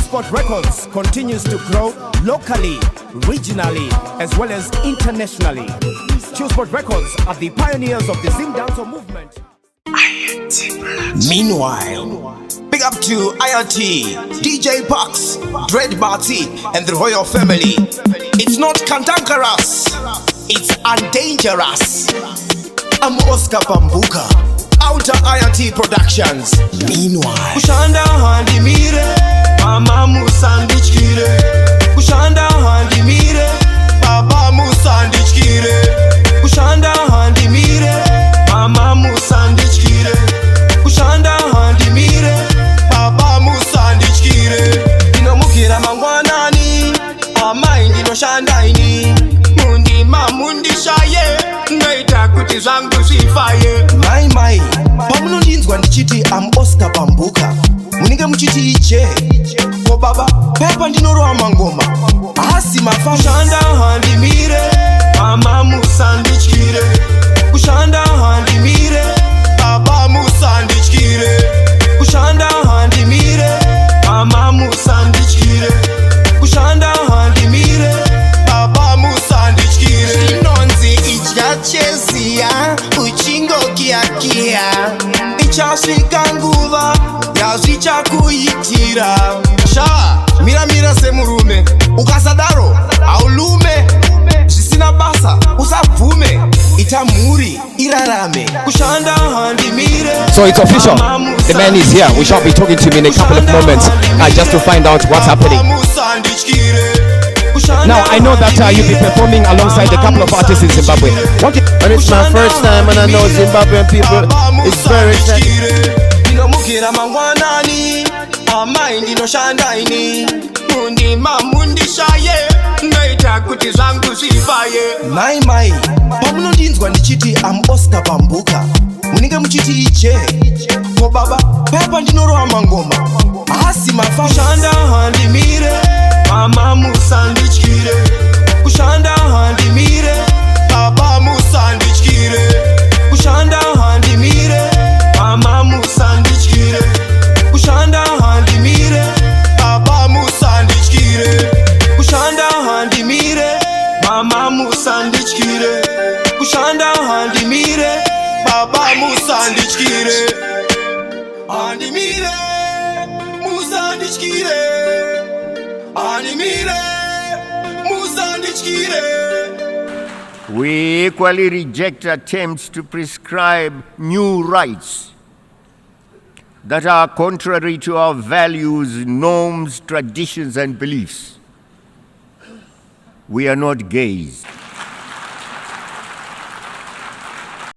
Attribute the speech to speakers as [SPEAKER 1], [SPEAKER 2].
[SPEAKER 1] Sport Records continues to grow locally, regionally, as well as internationally. Sport Records are the pioneers of the Zimdancehall movement. Meanwhile, big up to IRT, DJ Box, Dread Barty, and the royal family. It's not cantankerous, it's undangerous. I'm Oscar Pambuka, Outer IRT Productions. Meanwhile, Kushanda handi mire, Mama Musandich kire. Kushanda handi mire, Baba Musandich kire. Kushanda handi mire, Mama Musandich kire. Kushanda handi mire, Baba Musandich kire. Ino mukira mangwanani, amaindi no shandaini. Mundi mamundi shaye, ngaita kuti zangu sifaye. Mai, pamunondinzwa ndichiti am Oscar Pambuka. Munenge muchiti iche, ko baba, pepa ndinorowa mangoma. Asi mafa. Kushanda handi mire, Mama Musandich kire. Kushanda handi mire, Baba Musandich kire. Kushanda handi mire, Mama Musandich kire. Kushanda handi mire, Baba Musandich kire. Inonzi ichachezia, uchingo kia. Ichashika nguva, yazicha kuitira. Sha, mira semurume, ukasadaro, aulume. Jisina basa, usavume, itamuri, irarame. Kushanda handi mire.
[SPEAKER 2] So it's official, the man is here. We shall be talking to him in a couple of moments just to find out what's happening. Now I know that you'll be performing alongside a couple of artists in Zimbabwe.
[SPEAKER 3] And it's my first time, and I know Zimbabwean people is very excited.
[SPEAKER 1] Mai, pamunondinzwa ndichiti am Oscar Pambuka. Munenge muchiti iche, ko baba, pepa ndinorowa mangoma. Asi mafa. Kushanda handi mire, Mama Musandich kire. Kushanda handi mire, Baba Musandich kire. Kushanda handi mire, Mama Musandich kire. Kushanda handi mire, Baba Musandich kire. Kushanda handi mire, Mama Musandich kire. Kushanda handi mire, Baba Musandich kire. Handi mire, Musandich kire. Handi mire, Musandich kire.
[SPEAKER 4] We equally reject attempts to prescribe new rights that are contrary to our values, norms, traditions, and beliefs. We are not gays.